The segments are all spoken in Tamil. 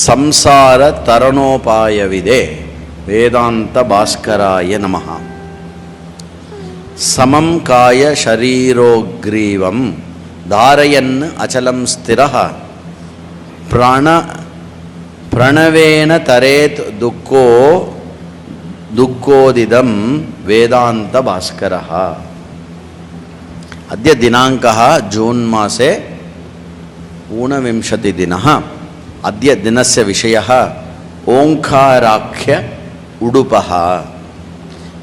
ಸಂಸಾರ ತರಣೋಪಾಯವಿದೆ. ವೇದಾಂತ ಭಾಸ್ಕರಾಯ ನಮಃ. ಸಮಂ ಕಾಯ ಶರೀರೋಗ್ರೀವಂ ಧಾರಯನ್ ಅಚಲಂ ಸ್ಥಿರಃ ಪ್ರಣವೇನ ತರೇತ್ ದುಃಖೋದಿದಂ ವೇದಾಂತ ಭಾಸ್ಕರಃ. ಅದ್ಯ ದಿನಾಂಕಃ ಜೂನ್ ಮಾಸೆ ಊನವಿಂಶತಿ ದಿನಃ. ಅದ್ಯ ದಿನಸ್ಯ ವಿಷಯಃ ஓங்காராக்கிய உடுபஹ.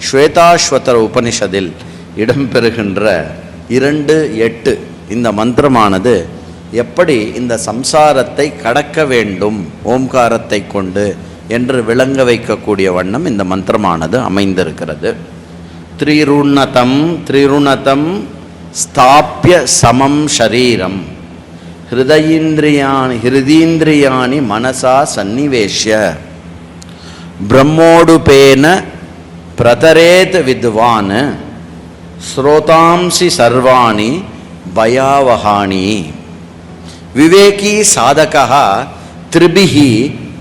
ஸ்வேதாஸ்வதர உபனிஷதில் இடம்பெறுகின்ற 2:8 இந்த மந்திரமானது எப்படி இந்த சம்சாரத்தை கடக்க வேண்டும் ஓம்காரத்தை கொண்டு என்று விளங்க வைக்கக்கூடிய வண்ணம் இந்த மந்திரமானது அமைந்திருக்கிறது. த்ரிருணதம் ஸ்தாப்ய சமம் ஷரீரம் ஹிருதீந்திரியாணி மனசா சன்னிவேஷ்ய பிரம்மோடுபேன பிரதரேத் வித்வான் ஸ்ரோதாம்சி சர்வாணி பயாவஹாணி. விவேகி சாதகः த்ரிபிஹ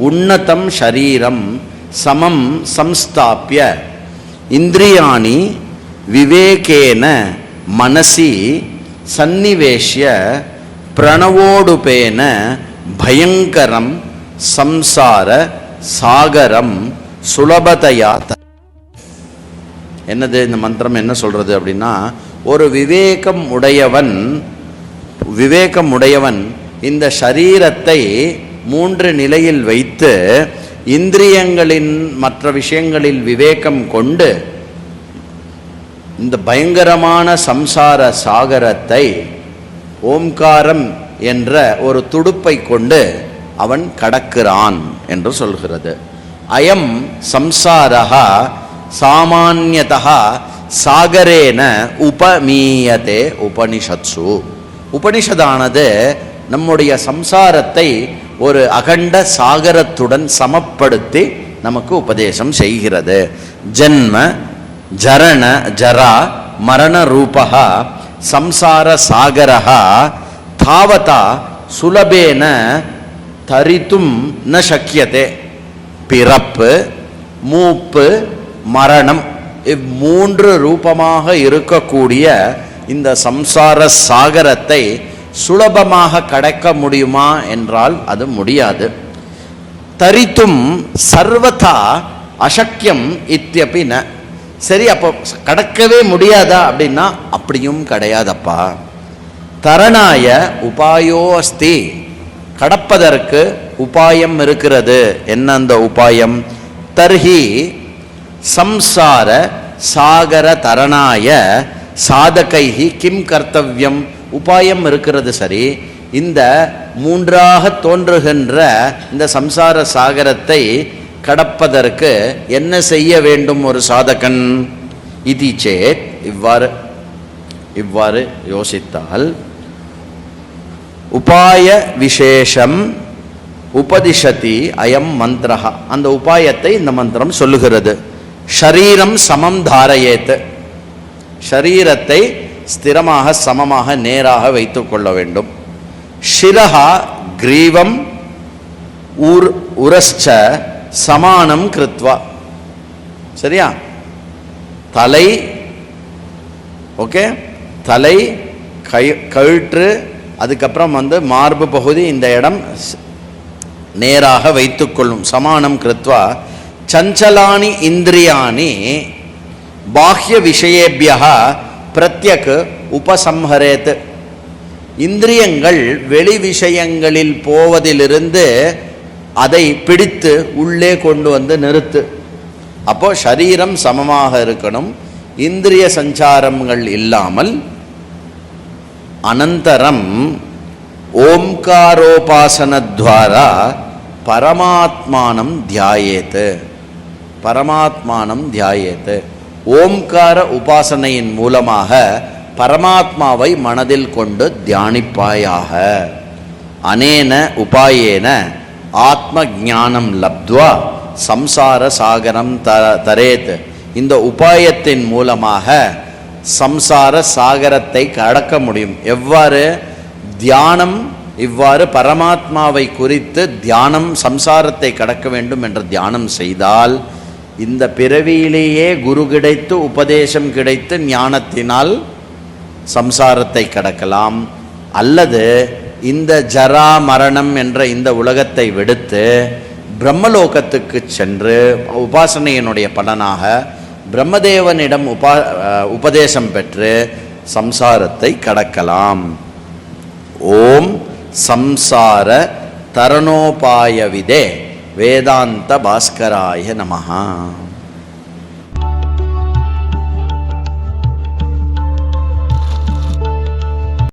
உன்னதம் ஷரீரம் சமம் சம்ஸ்தாப்ய இந்திரியாணி விவேகேன மனசி சன்னிவேஷ்ய பிரணவோடுபேன பயங்கரம் சம்சார சாகரம் சுலபதையா. என்னது இந்த மந்திரம் என்ன சொல்றது அப்படின்னா, ஒரு விவேகம் உடையவன் இந்த ஷரீரத்தை 3 நிலையில் வைத்து இந்திரியங்களின் மற்ற விஷயங்களில் விவேகம் கொண்டு இந்த பயங்கரமான சம்சார சாகரத்தை ஓம்காரம் என்ற ஒரு துடுப்பை கொண்டு அவன் கடக்கிறான் என்று சொல்கிறது. அயம் சம்சாரஹ சாமான்யதஹ சாகரேன உபமீயதே உபனிஷத்சு. உபனிஷதானது நம்முடைய சம்சாரத்தை ஒரு அகண்ட சாகரத்துடன் சமப்படுத்தி நமக்கு உபதேசம் செய்கிறது. ஜன்ம ஜரா மரண ரூபஹ சம்சார சாகரஹ தாவதா சுலபேன தரித்தும் ந சக்கியதே. பிறப்பு, மூப்பு, மரணம் 3 ரூபமாக இருக்கக்கூடிய இந்த சம்சார சாகரத்தை சுலபமாக கடக்க முடியுமா என்றால் அது முடியாது. தரித்தும் சர்வதா அசக்கியம் இத்யபி ந. சரி, அப்போ கடக்கவே முடியாதா அப்படின்னா அப்படியும் கிடையாதப்பா. தரணாய உபாயோ அஸ்தி. கடப்பதற்கு உபாயம் இருக்கிறது. என்ன அந்த உபாயம்? தர்ஹி சம்சார சாகர தரணாய சாதகைஹி கிம் கர்த்தவ்யம். உபாயம் இருக்கிறது. சரி, இந்த 3ஆக தோன்றுகின்ற இந்த சம்சார சாகரத்தை கடப்பதற்கு என்ன செய்ய வேண்டும் ஒரு சாதகன்? இதி சேத், இவ்வாறு யோசித்தால், உபாய விசேஷம் உபதிஷதி அயம் மந்திரஹ. அந்த உபாயத்தை இந்த மந்திரம் சொல்லுகிறது. ஷரீரம் சமம் தாரயேத். ஷரீரத்தை ஸ்திரமாக சமமாக நேராக வைத்துக் கொள்ள வேண்டும். ஷிரஹா கிரீவம் உரஸ்ச சமானம் கிருத்வா. சரியா? தலை, ஓகே, தலை கழுற்று, அதுக்கப்புறம் மார்பு பகுதி, இந்த இடம் நேராக வைத்துக்கொள்ளும். சமானம் கிருத்வா சஞ்சலானி இந்திரியாணி பாஹ்ய விஷயேபியः பிரத்யக் உபசம்ஹரேத். இந்திரியங்கள் வெளி விஷயங்களில் போவதிலிருந்து அதை பிடித்து உள்ளே கொண்டு வந்து நிறுத்து. அப்போ ஷரீரம் சமமாக இருக்கணும், இந்திரிய சஞ்சாரங்கள் இல்லாமல். அனந்தரம் ஓம்காரோபாசனத்வாரா பரமாத்மானம் தியாயேத். பரமாத்மானம் தியாயேத். ஓம்கார உபாசனையின் மூலமாக பரமாத்மாவை மனதில் கொண்டு தியானிப்பாயாக. அனேன உபாயேன ஆத்ம ஞானம் லப்த்வா சம்சார சாகரம் தரேத். இந்த உபாயத்தின் மூலமாக சம்சார சாகரத்தை கடக்க முடியும். எவ்வாறு? தியானம் இவ்வாறு பரமாத்மாவை குறித்து தியானம், சம்சாரத்தை கடக்க வேண்டும் என்ற தியானம் செய்தால் இந்த பிறவியிலேயே குரு கிடைத்து, உபதேசம் கிடைத்து, ஞானத்தினால் சம்சாரத்தை கடக்கலாம். அல்லது இந்த ஜரா மரணம் என்ற இந்த உலகத்தை விடுத்து பிரம்மலோகத்துக்கு சென்று உபாசனையினுடைய பலனாக பிரம்மதேவனிடம் உபதேசம் பெற்று சம்சாரத்தை கடக்கலாம். ஓம் சம்சார தரணோபாயவிதே வேதாந்த பாஸ்கராய நமஹ.